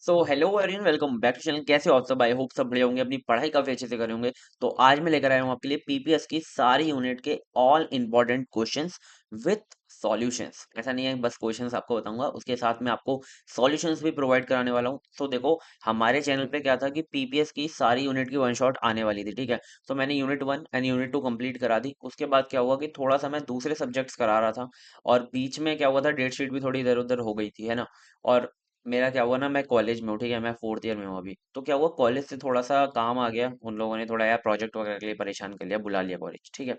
So hello everyone, welcome back to channel. कैसे हो आप सब? आई होप सब बढ़िया होंगे, अपनी पढ़ाई काफी अच्छे से कर रहे होंगे। तो आज मैं लेकर आया हूँ आपके लिए पीपीएस की सारी यूनिट के all important questions with solutions. ऐसा नहीं है बस क्वेश्चंस आपको बताऊंगा, उसके साथ में आपको सॉल्यूशंस भी प्रोवाइड कराने वाला हूँ। तो देखो, हमारे चैनल पे क्या था कि पीपीएस की सारी यूनिट की वन शॉट आने वाली थी, ठीक है। तो मैंने यूनिट 1 एंड यूनिट 2 कंप्लीट करा दी। उसके बाद क्या हुआ कि थोड़ा सा मैं दूसरे सब्जेक्ट्स करा रहा था, और बीच में क्या हुआ था, डेट शीट भी थोड़ी इधर उधर हो गई थी, है ना। और मेरा क्या हुआ ना, मैं कॉलेज में हूँ, ठीक है, मैं फोर्थ ईयर में हूँ अभी। तो क्या हुआ, कॉलेज से थोड़ा सा काम आ गया, उन लोगों ने थोड़ा यार प्रोजेक्ट वगैरह के लिए परेशान कर लिया, बुला लिया कॉलेज, ठीक है।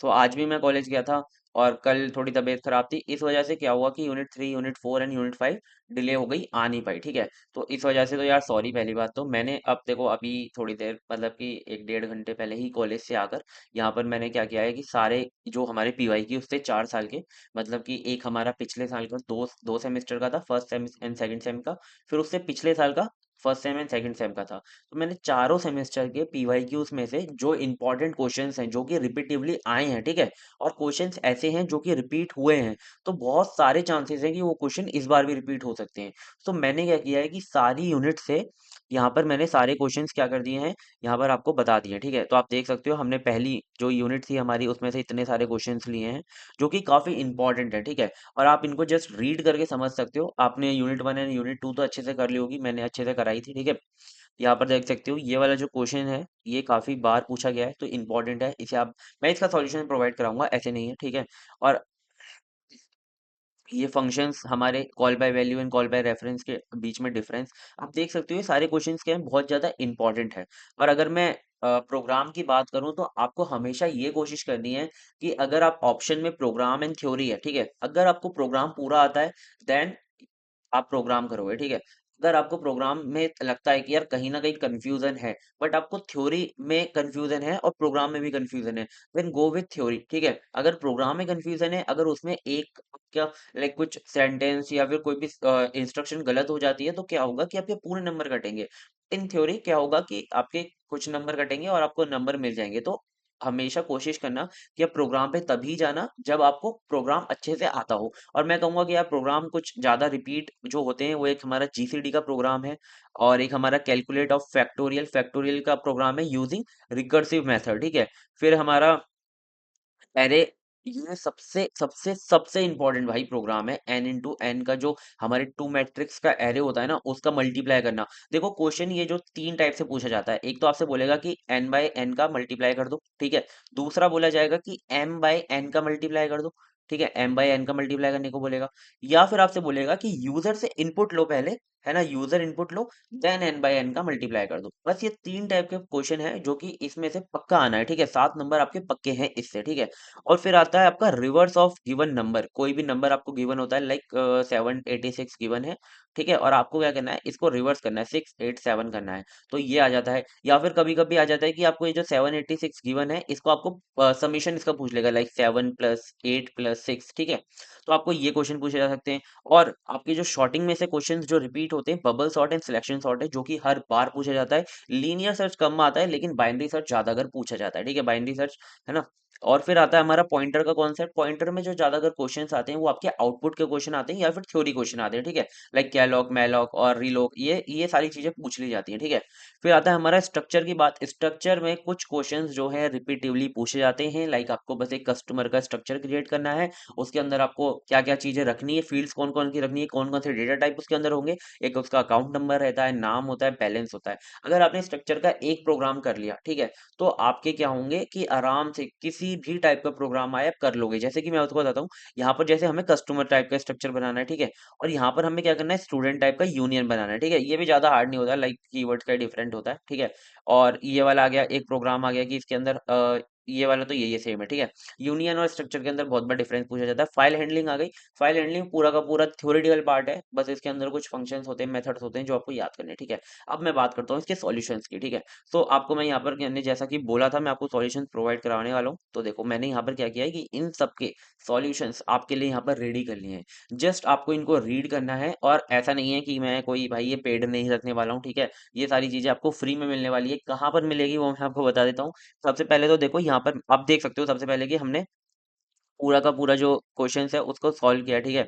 सो आज भी मैं कॉलेज गया था, और कल थोड़ी तबीयत खराब थी, इस वजह से क्या हुआ कि unit 3 unit 4 and unit 5 delay हो गई, आ नहीं पाई, ठीक है। तो इस वजह से तो यार सॉरी। पहली बात तो मैंने अब देखो, अभी थोड़ी देर मतलब कि 1 डेढ़ घंटे पहले ही कॉलेज से आकर यहाँ पर मैंने क्या किया है कि सारे जो हमारे पीवाई की उससे 4 साल के, मतलब कि एक हमारा पिछले साल का दो दो सेमेस्टर का था, first sem and second same का, फिर उससे पिछले साल का first sem and second same का था। तो मैंने चारों सेमेस्टर के पीवाईक्यूज में से जो इंपॉर्टेंट क्वेश्चंस हैं, जो कि रिपीटिवली आए हैं, ठीक है, और क्वेश्चंस ऐसे हैं जो कि रिपीट हुए हैं, तो बहुत सारे चांसेस हैं कि वो क्वेश्चन इस बार भी रिपीट हो सकते हैं। तो मैंने क्या किया है कि सारी यूनिट से यहाँ पर मैंने सारे क्वेश्चंस क्या कर दिए हैं, यहाँ पर आपको बता दिए, ठीक है। तो आप देख सकते हो, हमने पहली जो यूनिट थी हमारी, उसमें से इतने सारे क्वेश्चंस लिए हैं जो कि काफी इंपॉर्टेंट है, ठीक है। और आप इनको जस्ट रीड करके समझ सकते हो। आपने यूनिट 1 एंड यूनिट 2 तो अच्छे से कर ली होगी, मैंने अच्छे से कराई थी, ठीक है। यहाँ पर देख सकते हो, ये वाला जो क्वेश्चन है ये काफी बार पूछा गया है, तो इंपॉर्टेंट है, इसे आप, मैं इसका सॉल्यूशन प्रोवाइड कराऊंगा, ऐसे नहीं है, ठीक है। और ये फंक्शंस हमारे call by value and call by reference के बीच में डिफरेंस, आप देख सकते हो, ये सारे क्वेश्चंस के हैं, बहुत ज्यादा इंपॉर्टेंट है। और अगर मैं प्रोग्राम की बात करूं, तो आपको हमेशा ये कोशिश करनी है कि अगर आप ऑप्शन में प्रोग्राम एंड थ्योरी है, ठीक है, अगर आपको प्रोग्राम पूरा आता है देन आप प्रोग्राम करोगे, ठीक है। अगर आपको प्रोग्राम में लगता है कि यार कहीं ना कहीं कंफ्यूजन है, बट आपको थ्योरी में कंफ्यूजन है और प्रोग्राम में भी कंफ्यूजन है, देन गो विथ थ्योरी, ठीक है। अगर प्रोग्राम में कंफ्यूजन है, अगर उसमें एक क्या, लाइक कुछ सेंटेंस या फिर कोई भी इंस्ट्रक्शन गलत हो जाती है, तो क्या होगा कि आपके पूरे नंबर कटेंगे। इन थ्योरी क्या होगा कि आपके कुछ नंबर कटेंगे और आपको नंबर मिल जाएंगे। तो हमेशा कोशिश करना कि आप प्रोग्राम पे तभी जाना जब आपको प्रोग्राम अच्छे से आता हो। और मैं कहूंगा कि यार प्रोग्राम कुछ ज्यादा रिपीट जो होते हैं, वो एक हमारा जीसीडी का प्रोग्राम है, और एक हमारा कैलकुलेट ऑफ फैक्टोरियल फैक्टोरियल का प्रोग्राम है यूजिंग रिकर्सिव मेथड, ठीक है। फिर हमारा अरे, ये सबसे सबसे सबसे इंपॉर्टेंट भाई प्रोग्राम है, एन इंटू एन का, जो हमारे टू मैट्रिक्स का एरे होता है ना, उसका मल्टीप्लाई करना। देखो, क्वेश्चन ये जो 3 टाइप से पूछा जाता है, एक तो आपसे बोलेगा कि एन बाय एन का मल्टीप्लाई कर दो, ठीक है। दूसरा बोला जाएगा कि एम बाय एन का मल्टीप्लाई कर दो, ठीक है, एम बाय एन का मल्टीप्लाई करने को बोलेगा। या फिर आपसे बोलेगा कि यूजर से इनपुट लो पहले, है ना, यूजर इनपुट लो, देन एन बाय एन का मल्टीप्लाई कर दो। बस ये 3 टाइप के क्वेश्चन है जो कि इसमें से पक्का आना है, ठीक है, 7 नंबर आपके पक्के हैं इससे, ठीक है। और फिर आता है आपका रिवर्स ऑफ गिवन नंबर। कोई भी नंबर आपको गिवन होता है, लाइक 786 गिवन है, ठीक है, और आपको क्या करना है, इसको रिवर्स करना है, 687 करना है। तो ये आ जाता है। या फिर कभी कभी आ जाता है कि आपको ये जो 786 गिवन है, इसको आपको समीशन इसका पूछ लेगा, लाइक 7 + 8 + 6, ठीक है। तो आपको ये क्वेश्चन पूछे जा सकते हैं। और आपके जो शॉर्टिंग में से क्वेश्चन जो रिपीट होते हैं, bubble sort and selection sort है, जो कि हर बार पूछा जाता है। लीनियर सर्च कम आता है, लेकिन बाइनरी सर्च ज्यादा अगर पूछा जाता है, ठीक है, बाइनरी सर्च, है ना। और फिर आता है हमारा पॉइंटर का कॉन्सेप्ट। पॉइंटर में जो ज्यादा अगर क्वेश्चंस आते हैं, वो आपके आउटपुट के क्वेश्चन आते हैं या फिर थ्योरी क्वेश्चन आते हैं, ठीक है, लाइक कैलॉग मैलॉग और रीलॉग, ये सारी चीजें पूछ ली जाती हैं, ठीक है। फिर आता है हमारा स्ट्रक्चर की बात। स्ट्रक्चर में कुछ क्वेश्चंस जो है रिपीटिवली पूछे जाते हैं, लाइक आपको बस एक कस्टमर का स्ट्रक्चर क्रिएट करना है, उसके अंदर आपको क्या क्या चीजें रखनी है, फील्ड्स कौन कौन की रखनी है, कौन कौन से डेटा टाइप उसके अंदर होंगे, एक उसका अकाउंट नंबर रहता है, नाम होता है, बैलेंस होता है। अगर आपने स्ट्रक्चर का एक प्रोग्राम कर लिया, ठीक है, तो आपके क्या होंगे कि आराम से किसी भी टाइप का प्रोग्राम आए आप कर लोगे। जैसे कि मैं उसको बताता हूँ, यहाँ पर जैसे हमें कस्टमर टाइप का स्ट्रक्चर बनाना है, ठीक है, और यहाँ पर हमें क्या करना है, स्टूडेंट टाइप का यूनियन बनाना है, ठीक है। ये भी ज्यादा हार्ड नहीं होता, लाइक कीवर्ड्स का डिफरेंट होता है, ठीक है। और ये वाला आ गया, एक प्रोग्राम आ गया कि इसके अंदर ये वाला तो ये सेम है, ठीक है। यूनियन और स्ट्रक्चर के अंदर बहुत बड़ा डिफरेंस पूछा जाता है। फाइल हैंडलिंग आ गई। फाइल हैंडलिंग पूरा का पूरा थ्योरेटिकल पार्ट है, बस इसके अंदर कुछ फंक्शंस होते हैं, मेथड्स होते हैं जो आपको याद करने हैं, ठीक है। अब मैं बात करता हूँ इसके सॉल्यूशंस की, ठीक है। तो आपको मैं यहाँ पर, मैंने जैसा कि बोला था, मैं आपको सॉल्यूशंस प्रोवाइड कराने वाला हूँ। तो देखो, मैंने यहाँ पर क्या किया है कि इन सबके सॉल्यूशंस आपके लिए यहाँ पर रेडी कर लिए हैं। जस्ट आपको इनको रीड करना है, और ऐसा नहीं है कि मैं कोई भाई ये पेड नहीं रखने वाला हूँ, ठीक है। ये सारी चीजें आपको फ्री में मिलने वाली है। कहाँ पर मिलेगी वो मैं आपको बता देता हूँ। सबसे पहले तो देखो, यहाँ पर आप देख सकते हो, सबसे पहले कि हमने पूरा का पूरा जो क्वेश्चन है उसको सॉल्व किया, ठीक है।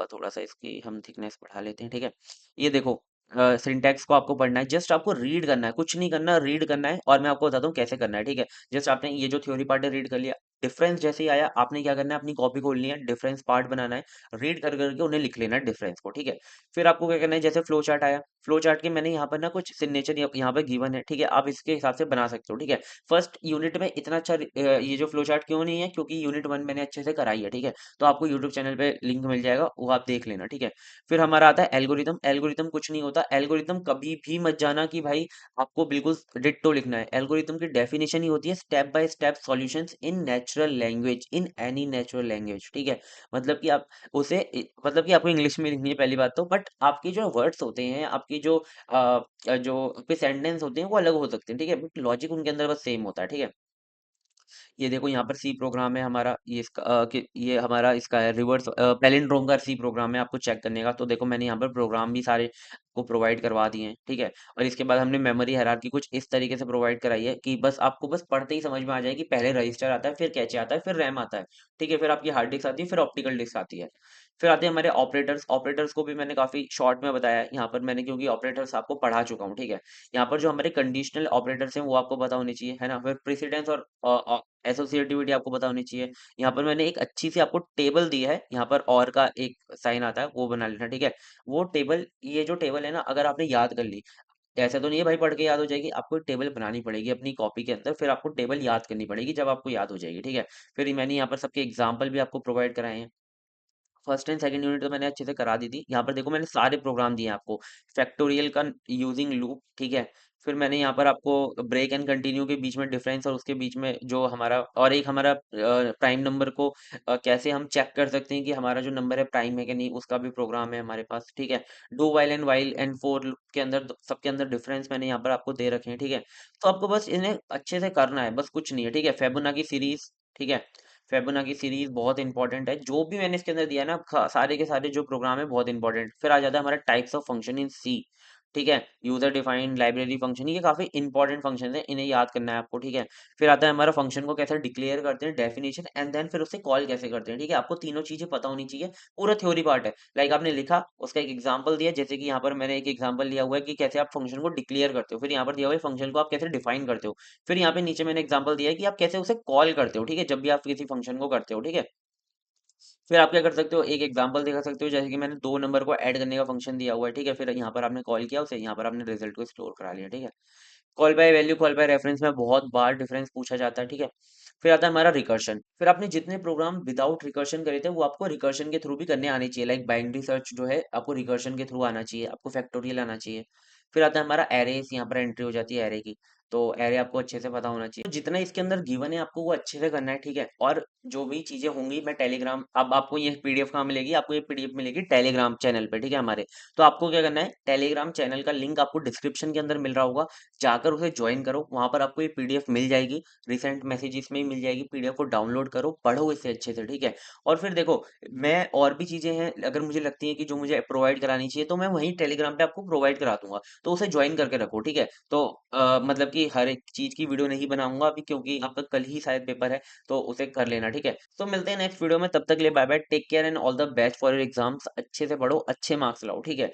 थोड़ा सा इसकी हम थिकनेस बढ़ा लेते हैं, ठीक है। ये देखो, सिंटैक्स को आपको पढ़ना है, जस्ट आपको रीड करना है, कुछ नहीं करना, रीड करना है और मैं आपको बताता हूँ कैसे करना है, ठीक है? जस्ट आपने ये जो थ्योरी पार्ट है रीड कर लिया, डिफरेंस जैसे ही आया आपने क्या करना है, अपनी कॉपी खोलनी है, डिफरेंस पार्ट बनाना है, रीड कर करके उन्हें लिख लेना है डिफरेंस को, ठीक है? फिर आपको क्या करना है, जैसे फ्लो चार्ट आया, फ्लो चार्ट के मैंने यहाँ पर ना कुछ सिग्नेचर यहाँ पे गिवन है, ठीक है? आप इसके हिसाब से बना सकते हो, ठीक है? फर्स्ट यूनिट में इतना अच्छा ये जो फ्लो चार्ट क्यों नहीं है, क्योंकि यूनिट 1 मैंने अच्छे से कराई है, ठीक है? तो आपको यूट्यूब चैनल पे लिंक मिल जाएगा, वो आप देख लेना, ठीक है? फिर हमारा आता है एल्गोरिदम। एल्गोरिदम कुछ नहीं होता, एल्गोरिदम कभी भी मत जाना कि भाई आपको बिल्कुल डिट्टो लिखना है। एल्गोरिदम की डेफिनेशन ही होती है step by step solutions in natural language, in any natural language, ठीक है? मतलब कि आप उसे मतलब कि आपको इंग्लिश में लिखनी है पहली बात तो, बट आपकी जो वर्ड्स होते हैं, आपकी जो आपके सेंटेंस होते हैं वो अलग हो सकते हैं, ठीक है? बट लॉजिक उनके अंदर बस सेम होता है, ठीक है? ये देखो यहाँ पर सी प्रोग्राम है हमारा, ये इसका ये हमारा इसका है रिवर्स पैलिंड्रोम का सी प्रोग्राम है आपको चेक करने का। तो देखो मैंने यहाँ पर प्रोग्राम भी सारे को प्रोवाइड करवा दिए हैं, ठीक है? और इसके बाद हमने मेमोरी हायरार्की कुछ इस तरीके से प्रोवाइड कराई है कि बस आपको बस पढ़ते ही समझ में आ जाए कि पहले रजिस्टर आता है, फिर कैचे आता है, फिर रैम आता है, ठीक है? फिर आपकी हार्ड डिस्क आती है, फिर ऑप्टिकल डिस्क आती है। फिर आते हैं हमारे ऑपरेटर्स। ऑपरेटर्स को भी मैंने काफी शॉर्ट में बताया है यहाँ पर मैंने, क्योंकि ऑपरेटर्स आपको पढ़ा चुका हूँ, ठीक है? यहाँ पर जो हमारे कंडीशनल ऑपरेटर्स हैं वो आपको पता होने चाहिए, है ना? फिर प्रेसिडेंस और एसोसिएटिविटी आपको पता होनी चाहिए। यहाँ पर मैंने एक अच्छी सी आपको टेबल दी है, यहाँ पर और का एक साइन आता है वो बना लेना, ठीक है? वो टेबल, ये जो टेबल है ना, अगर आपने याद कर ली, ऐसा तो नहीं है भाई पढ़ के याद हो जाएगी, आपको एक टेबल बनानी पड़ेगी अपनी कॉपी के अंदर, फिर आपको टेबल याद करनी पड़ेगी, जब आपको याद हो जाएगी, ठीक है? फिर मैंने यहाँ पर सबके एग्जाम्पल भी आपको प्रोवाइड कराए हैं। फर्स्ट एंड सेकंड यूनिट तो मैंने अच्छे से करा दी थी। यहाँ पर देखो मैंने सारे प्रोग्राम दिए हैं आपको। फैक्टोरियल का यूजिंग लूप, ठीक है? फिर मैंने यहाँ पर आपको ब्रेक एंड कंटिन्यू के बीच में डिफरेंस और उसके बीच में जो हमारा और एक हमारा प्राइम नंबर को कैसे हम चेक कर सकते हैं कि हमारा जो नंबर है प्राइम है कि नहीं, उसका भी प्रोग्राम है हमारे पास, ठीक है? डू वाइल एंड फोर के अंदर सबके अंदर डिफरेंस मैंने यहाँ पर आपको दे रखे हैं, ठीक है? तो आपको बस इन्हें अच्छे से करना है, बस कुछ नहीं है, ठीक है? फेबोनाची सीरीज, ठीक है? फेबोनाची सीरीज बहुत इंपॉर्टेंट है, जो भी मैंने इसके अंदर दिया है ना, सारे के सारे जो प्रोग्राम है बहुत इंपॉर्टेंट। फिर आ जाता है हमारा टाइप्स ऑफ फंक्शन इन सी, ठीक है? यूजर डिफाइंड लाइब्रेरी फंक्शन, ये काफी इंपॉर्टेंट फंक्शन है, इन्हें याद करना है आपको, ठीक है? फिर आता है हमारा फंक्शन को कैसे डिक्लेयर करते हैं, डेफिनेशन, एंड देन फिर उसे कॉल कैसे करते हैं, ठीक है? आपको तीनों चीजें पता होनी चाहिए। पूरा थ्योरी पार्ट है, लाइक आपने लिखा उसका एक एग्जाम्पल दिया, जैसे कि यहाँ पर मैंने एक एग्जाम्पल लिया हुआ है कि कैसे आप फंक्शन को डिक्लेयर करते हो, फिर यहाँ पर दिया हुआ है फंक्शन को आप कैसे डिफाइन करते हो, फिर यहाँ पे नीचे मैंने एग्जाम्पल दिया है कि आप कैसे उसे कॉल करते हो, ठीक है? जब भी आप किसी फंक्शन को करते हो, ठीक है? फिर आप क्या कर सकते हो, एक एग्जांपल दिखा सकते हो, जैसे कि मैंने 2 नंबर को ऐड करने का फंक्शन दिया हुआ है, ठीक है? फिर यहाँ पर आपने कॉल किया उसे, यहाँ पर आपने रिजल्ट को स्टोर करा लिया, ठीक है? Call by value, call by reference में बहुत बार डिफरेंस पूछा जाता है, ठीक है? फिर आता है हमारा रिकर्शन। फिर आपने जितने प्रोग्राम विदाउट रिकर्शन करे थे वो आपको रिकर्शन के थ्रू भी करने आने चाहिए, लाइक बाइनरी सर्च जो है आपको रिकर्शन के थ्रू आना चाहिए, आपको फैक्टोरियल आना चाहिए। फिर आता है हमारा एरेस, यहाँ पर एंट्री हो जाती है एरे की, तो एरे आपको अच्छे से पता होना चाहिए। तो जितना इसके अंदर गिवन है आपको वो अच्छे से करना है, ठीक है? और जो भी चीजें होंगी मैं टेलीग्राम, अब आपको ये पीडीएफ कहाँ मिलेगी, आपको ये पीडीएफ मिलेगी टेलीग्राम चैनल पे, ठीक है हमारे? तो आपको क्या करना है, टेलीग्राम चैनल का लिंक आपको डिस्क्रिप्शन के अंदर मिल रहा होगा, जाकर उसे ज्वाइन करो, वहां पर आपको ये पीडीएफ मिल जाएगी, रिसेंट मैसेजेस में ही मिल जाएगी, पीडीएफ को डाउनलोड करो, पढ़ो इसे अच्छे से, ठीक है? और फिर देखो, मैं और भी चीजें हैं अगर मुझे लगती है कि जो मुझे प्रोवाइड करानी चाहिए, तो मैं वहीं टेलीग्राम पे आपको प्रोवाइड करा दूंगा, तो उसे ज्वाइन करके रखो, ठीक है? तो मतलब कि हर एक चीज की वीडियो नहीं बनाऊंगा अभी, क्योंकि आपका कल ही शायद पेपर है, तो उसे कर लेना, ठीक है? तो मिलते हैं नेक्स्ट वीडियो में, तब तक के लिए bye bye, take care and all the best for your exams. अच्छे से पढ़ो, अच्छे मार्क्स लाओ, ठीक है?